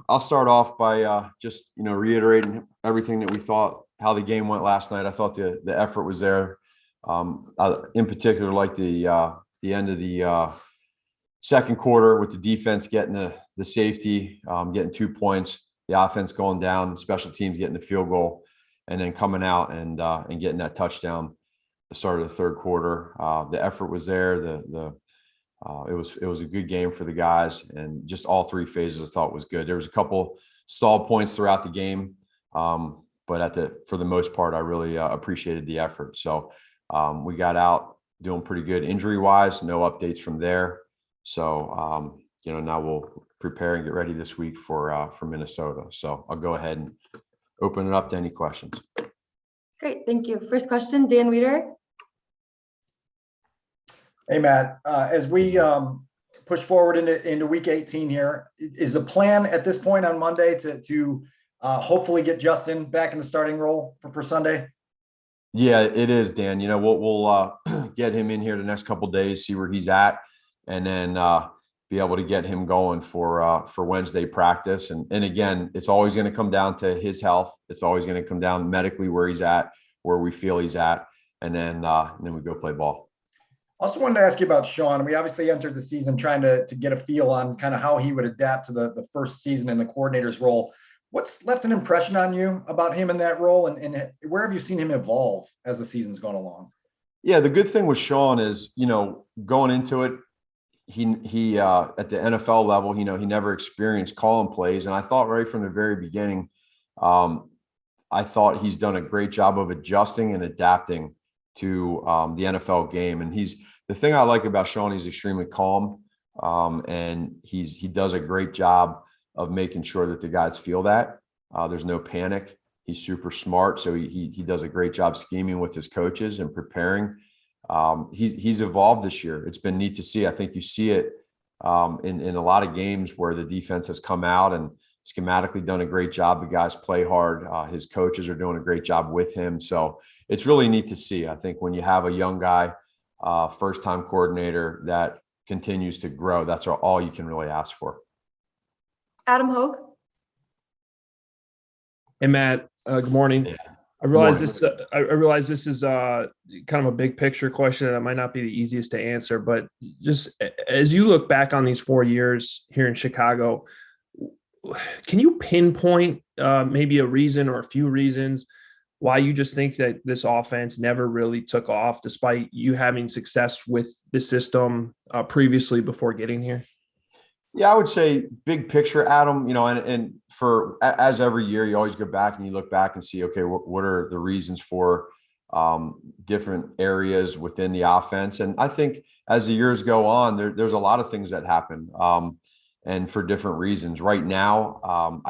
I'll start off by just reiterating everything that we thought how the game went last night. I thought the effort was there. In particular, like the end of the second quarter with the defense getting the safety, getting 2 points, the offense going down, special teams getting the field goal, and then coming out and getting that touchdown at the start of the third quarter. The effort was there. It was a good game for the guys, and just all three phases I thought was good. There was a couple stall points throughout the game, but for the most part, I really appreciated the effort. So we got out doing pretty good injury wise. No updates from there. So now we'll prepare and get ready this week for Minnesota. So I'll go ahead and open it up to any questions. Great, thank you. First question, Dan Weeder. Hey, Matt, as we push forward into week 18 here, is the plan at this point on Monday to hopefully get Justin back in the starting role for Sunday? Yeah, it is, Dan. We'll get him in here the next couple of days, see where he's at, and then be able to get him going for Wednesday practice. And again, it's always going to come down to his health. It's always going to come down medically where he's at, where we feel he's at, and then we go play ball. Also wanted to ask you about Sean. We obviously entered the season trying to get a feel on kind of how he would adapt to the first season in the coordinator's role. What's left an impression on you about him in that role, and where have you seen him evolve as the season's gone along? Yeah, the good thing with Sean is, going into it, he at the NFL level, he never experienced calling plays. And I thought right from the very beginning, I thought he's done a great job of adjusting and adapting to the NFL game. And the thing I like about Sean, he's extremely calm, and he does a great job of making sure that the guys feel that there's no panic. He's super smart, so he does a great job scheming with his coaches and preparing. He's evolved this year. It's been neat to see. I think you see it in a lot of games where the defense has come out and schematically done a great job. The guys play hard. His coaches are doing a great job with him. So it's really neat to see. I think when you have a young guy, first-time coordinator that continues to grow, that's all you can really ask for. Adam Hogue. Hey, Matt. Good morning. Yeah. I realize this is kind of a big picture question that might not be the easiest to answer, but just as you look back on these 4 years here in Chicago, can you pinpoint maybe a reason or a few reasons why you just think that this offense never really took off despite you having success with the system previously before getting here? Yeah, I would say big picture, Adam, and for as every year, you always go back and you look back and see, okay, what are the reasons for different areas within the offense? And I think as the years go on, there's a lot of things that happen and for different reasons. Right now,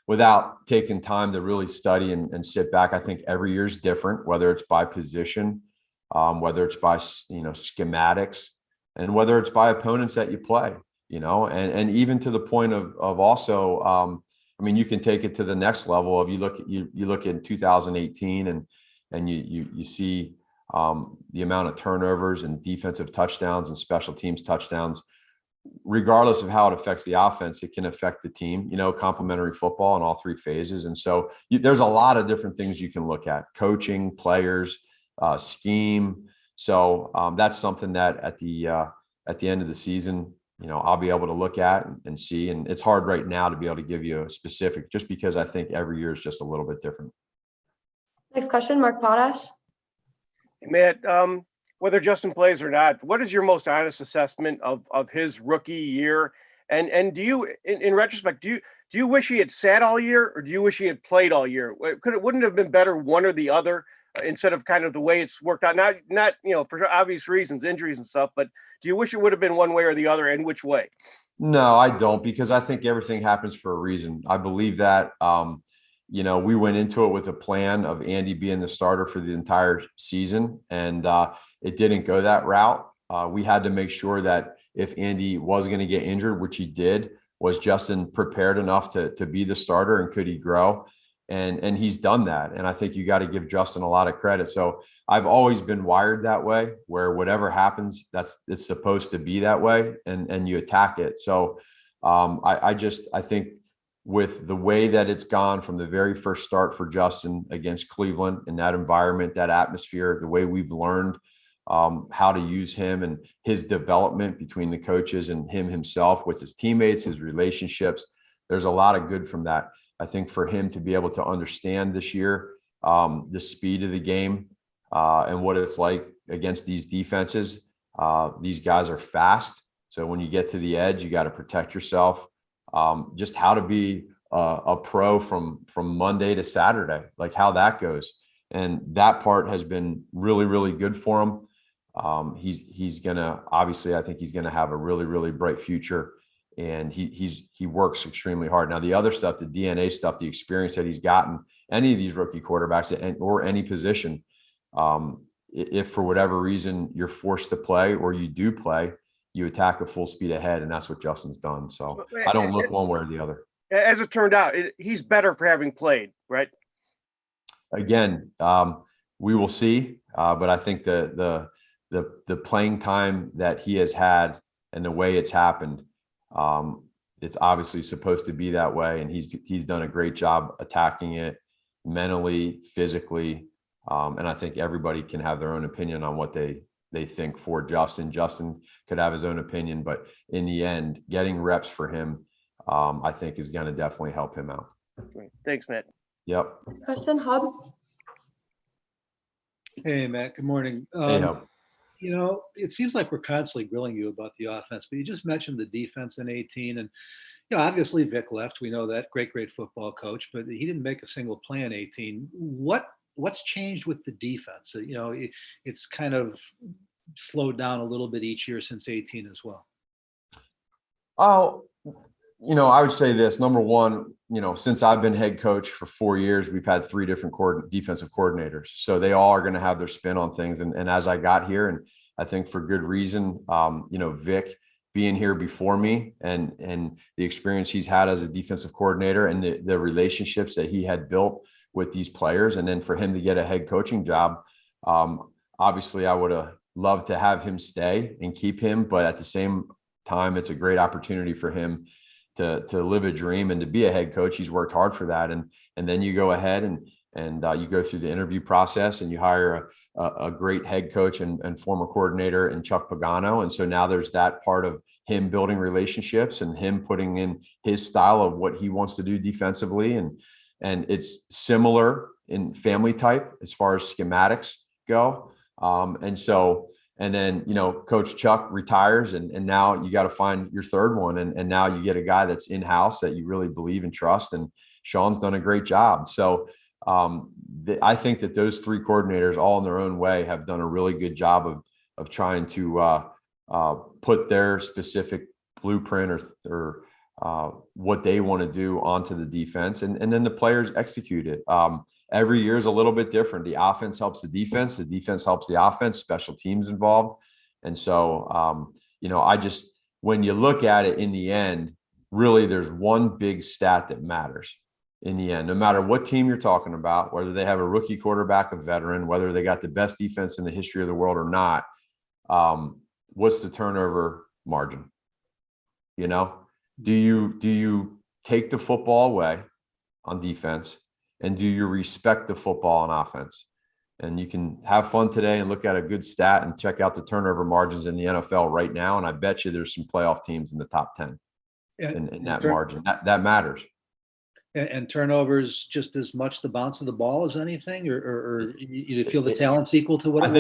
without taking time to really study and sit back, I think every year is different, whether it's by position, whether it's by, schematics, and whether it's by opponents that you play. And even to the point of also, you can take it to the next level of you look at 2018 and you see the amount of turnovers and defensive touchdowns and special teams touchdowns. Regardless of how it affects the offense, it can affect the team, complementary football in all three phases. And so there's a lot of different things you can look at: coaching, players, scheme. So that's something that at the end of the season, I'll be able to look at and see. And it's hard right now to be able to give you a specific, just because I think every year is just a little bit different. Next question, Mark Potash. Hey, Matt, whether Justin plays or not, what is your most honest assessment of his rookie year? And do you, in retrospect, do you wish he had sat all year, or do you wish he had played all year? Wouldn't it have been better one or the other instead of kind of the way it's worked out? Not for obvious reasons, injuries and stuff, but do you wish it would have been one way or the other, and which way? No, I don't, because I think everything happens for a reason. I believe that, we went into it with a plan of Andy being the starter for the entire season, and it didn't go that route. We had to make sure that if Andy was going to get injured, which he did, was Justin prepared enough to be the starter, and could he grow? And he's done that. And I think you got to give Justin a lot of credit. So I've always been wired that way, where whatever happens, it's supposed to be that way, and you attack it. So I think with the way that it's gone from the very first start for Justin against Cleveland, in that environment, that atmosphere, the way we've learned how to use him and his development between the coaches and him himself with his teammates, his relationships. There's a lot of good from that. I think for him to be able to understand this year the speed of the game and what it's like against these defenses. These guys are fast. So when you get to the edge, you got to protect yourself. Just how to be a pro from Monday to Saturday, like how that goes. And that part has been really, really good for him. He's gonna, obviously, I think he's gonna have a really, really bright future, and he works extremely hard. Now, the other stuff, the DNA stuff, the experience that he's gotten, any of these rookie quarterbacks or any position, if for whatever reason you're forced to play or you do play, you attack at full speed ahead, and that's what Justin's done. So I don't look one way or the other. As it turned out, he's better for having played, right? Again, we will see, but I think the playing time that he has had and the way it's happened, it's obviously supposed to be that way, and he's done a great job attacking it mentally, physically, and I think everybody can have their own opinion on what they think for Justin. Justin could have his own opinion, but in the end, getting reps for him, I think is going to definitely help him out. Great. Thanks, Matt. Yep. Next question, Hub. Hey, Matt, good morning. Hey, Hub. You know, it seems like we're constantly grilling you about the offense, but you just mentioned the defense in 18. And, you know, obviously Vic left. We know that. Great football coach, but he didn't make a single play in 18. What's changed with the defense? You know, it's kind of slowed down a little bit each year since 18 as well. Oh, you know, I would say this. Number one, you know, since I've been head coach for 4 years, we've had 3 different defensive coordinators. So they all are going to have their spin on things. And as I got here, and I think for good reason, you know, Vic being here before me and the experience he's had as a defensive coordinator and the relationships that he had built with these players. And then for him to get a head coaching job, obviously I would have loved to have him stay and keep him. But at the same time, it's a great opportunity for him to live a dream and to be a head coach. He's worked hard for that. And then you go ahead and you go through the interview process and you hire a great head coach and former coordinator in Chuck Pagano. And so now there's that part of him building relationships and him putting in his style of what he wants to do defensively. And it's similar in family type as far as schematics go. And then, you know, Coach Chuck retires and now you got to find your third one. And now you get a guy that's in-house that you really believe and trust. And Sean's done a great job. So I think that those 3 coordinators all in their own way have done a really good job of trying to put their specific blueprint or what they want to do onto the defense. And then the players execute it. Every year is a little bit different. The offense helps the defense helps the offense, special teams involved. And so, you know, when you look at it in the end, really there's one big stat that matters in the end, no matter what team you're talking about, whether they have a rookie quarterback, a veteran, whether they got the best defense in the history of the world or not. What's the turnover margin? You know, do you take the football away on defense? And do you respect the football on offense? And you can have fun today and look at a good stat and check out the turnover margins in the NFL right now. And I bet you there's some playoff teams in the top 10 in that margin. That matters. And turnovers just as much the bounce of the ball as anything, or you feel the talent's equal to what I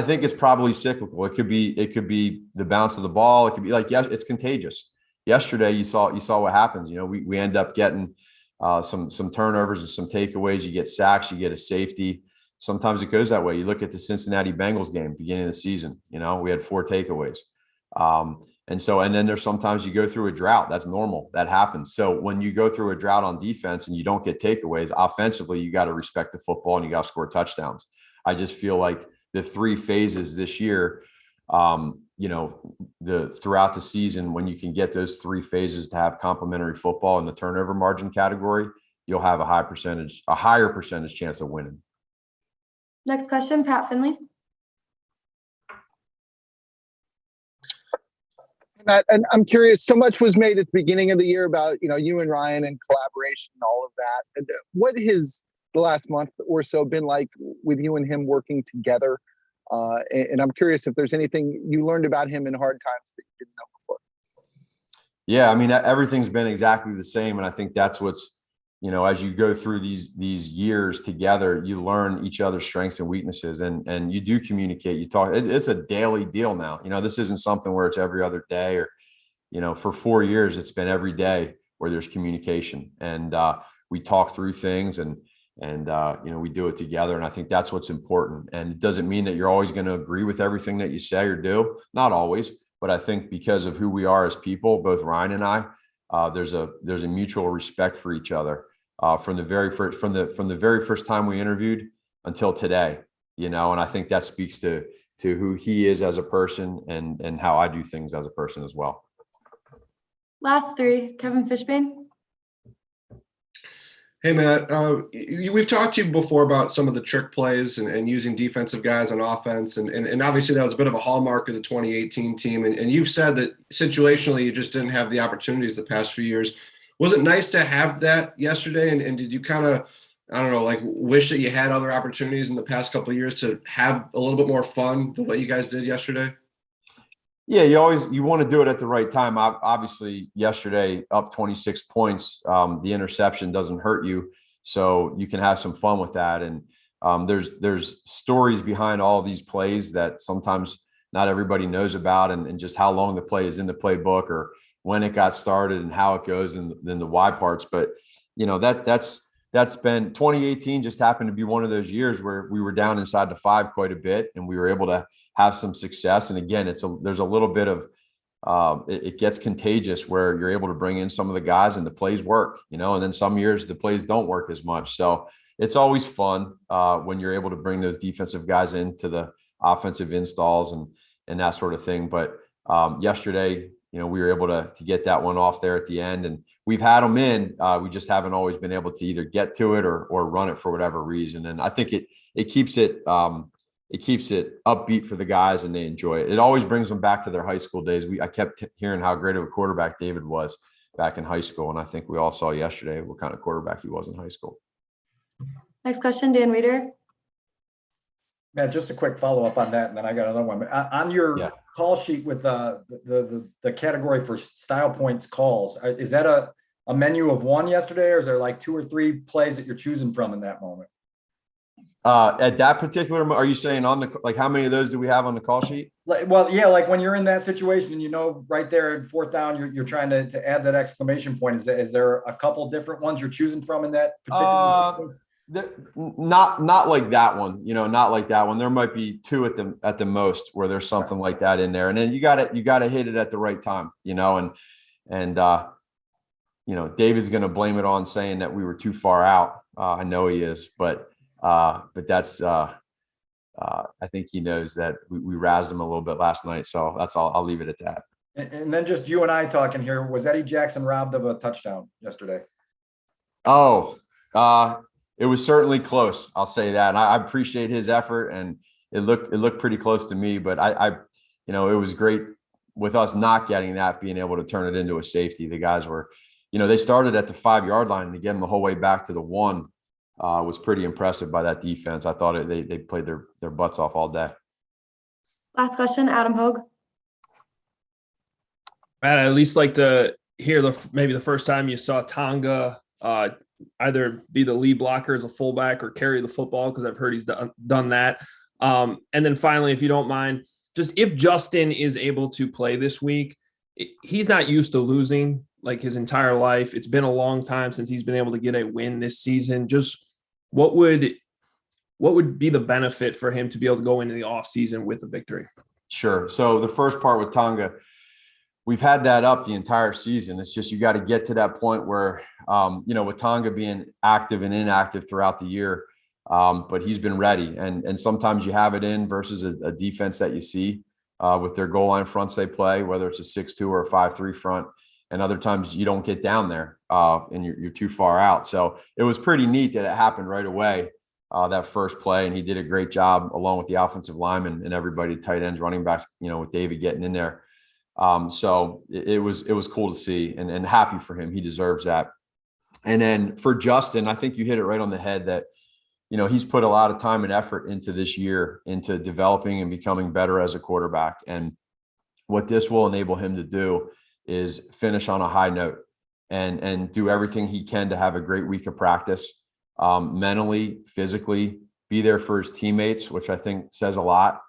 think it's probably cyclical. It could be the bounce of the ball. It could be like, yeah, it's contagious. Yesterday, you saw what happens. You know, we end up getting some turnovers and some takeaways. You get sacks, you get a safety. Sometimes it goes that way. You look at the Cincinnati Bengals game, beginning of the season, you know, we had 4 takeaways. And then there's sometimes you go through a drought. That's normal. That happens. So when you go through a drought on defense and you don't get takeaways, offensively, you got to respect the football and you got to score touchdowns. I just feel like the 3 phases this year, you know, throughout the season, when you can get those 3 phases to have complementary football in the turnover margin category, you'll have a higher percentage chance of winning. Next question, Pat Finley. Matt, and I'm curious, so much was made at the beginning of the year about, you and Ryan and collaboration and all of that. And what has the last month or so been like with you and him working together? And I'm curious if there's anything you learned about him in hard times that you didn't know before. Yeah, I mean, everything's been exactly the same. And I think that's what's, as you go through these years together, you learn each other's strengths and weaknesses, and you do communicate, you talk. It's a daily deal now. this isn't something where it's every other day or, for 4 years, it's been every day where there's communication, and we talk through things, and we do it together. And I think that's what's important. And it doesn't mean that you're always going to agree with everything that you say or do. Not always, but I think because of who we are as people, both Ryan and I, there's a mutual respect for each other. From the very first time we interviewed until today, and I think that speaks to who he is as a person and how I do things as a person as well. Last three, Kevin Fishbane. Hey, Matt, we've talked to you before about some of the trick plays and using defensive guys on offense. And obviously that was a bit of a hallmark of the 2018 team. And you've said that situationally, you just didn't have the opportunities the past few years. Was it nice to have that yesterday? And did you kind of, I don't know, like wish that you had other opportunities in the past couple of years to have a little bit more fun the way you guys did yesterday? Yeah, you want to do it at the right time. Obviously, yesterday up 26 points, the interception doesn't hurt you, so you can have some fun with that. And there's stories behind all of these plays that sometimes not everybody knows about, and just how long the play is in the playbook or when it got started and how it goes, and then the why parts. But that's been 2018. Just happened to be one of those years where we were down inside the 5 quite a bit, and we were able to have some success. And again, there's a little bit of it gets contagious where you're able to bring in some of the guys and the plays work, and then some years the plays don't work as much. So it's always fun when you're able to bring those defensive guys into the offensive installs and that sort of thing. But yesterday, we were able to get that one off there at the end, and we've had them in. We just haven't always been able to either get to it or run it for whatever reason. And I think it keeps it upbeat for the guys, and they enjoy it. It always brings them back to their high school days. I kept hearing how great of a quarterback David was back in high school, and I think we all saw yesterday what kind of quarterback he was in high school. Next question, Dan Weeder. Matt, just a quick follow-up on that, and then I got another one. On your call sheet with the category for style points calls, is that a menu of one yesterday, or is there like 2 or 3 plays that you're choosing from in that moment? At that particular, are you saying how many of those do we have on the call sheet? Like when you're in that situation and right there at 4th down, you're trying to add that exclamation point. Is there a couple different ones you're choosing from in that particular? Not like that one, not like that one. There might be 2 at the most where there's something like that in there, and then you got to hit it at the right time, and David's going to blame it on saying that we were too far out. I know he is, but that's I think he knows that we razzed him a little bit last night, so that's all. I'll leave it at that. And then just you and I talking here. Was Eddie Jackson robbed of a touchdown yesterday? Oh, it was certainly close. I'll say that. And I appreciate his effort, and it looked pretty close to me. But it was great with us not getting that, being able to turn it into a safety. The guys were, they started at the 5-yard line, and to get them the whole way back to the 1 was pretty impressive by that defense. I thought they played their butts off all day. Last question, Adam Hogue. Matt, I'd at least like to hear maybe the first time you saw Tonga either be the lead blocker as a fullback or carry the football, because I've heard he's done that. And then finally, if you don't mind, just if Justin is able to play this week, he's not used to losing like his entire life. It's been a long time since he's been able to get a win this season. Just what would be the benefit for him to be able to go into the offseason with a victory? Sure. So the first part with Tonga, we've had that up the entire season. It's just you got to get to that point where, with Tonga being active and inactive throughout the year, but he's been ready. And sometimes you have it in versus a defense that you see with their goal line fronts they play, whether it's a 6-2 or a 5-3 front. And other times you don't get down there and you're too far out. So it was pretty neat that it happened right away, that first play. And he did a great job along with the offensive lineman and everybody, tight ends, running backs, with David getting in there. So it was cool to see and happy for him. He deserves that. And then for Justin, I think you hit it right on the head that, he's put a lot of time and effort into this year, into developing and becoming better as a quarterback. And what this will enable him to do is finish on a high note and do everything he can to have a great week of practice, mentally, physically, be there for his teammates, which I think says a lot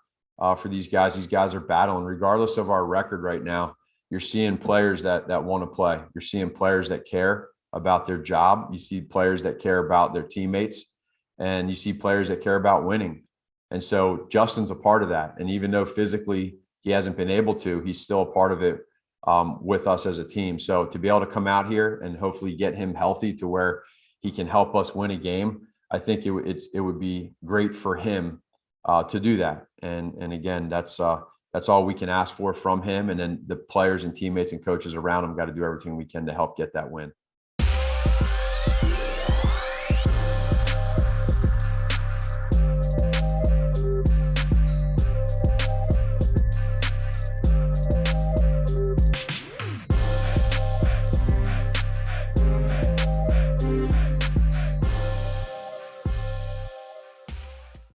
for these guys. These guys are battling regardless of our record right now. You're seeing players that want to play. You're seeing players that care about their job. You see players that care about their teammates, and you see players that care about winning. And so Justin's a part of that. And even though physically he hasn't been able to, he's still a part of it with us as a team. So to be able to come out here and hopefully get him healthy to where he can help us win a game, I think it would be great for him to do that. And again, that's all we can ask for from him. And then the players and teammates and coaches around him got to do everything we can to help get that win.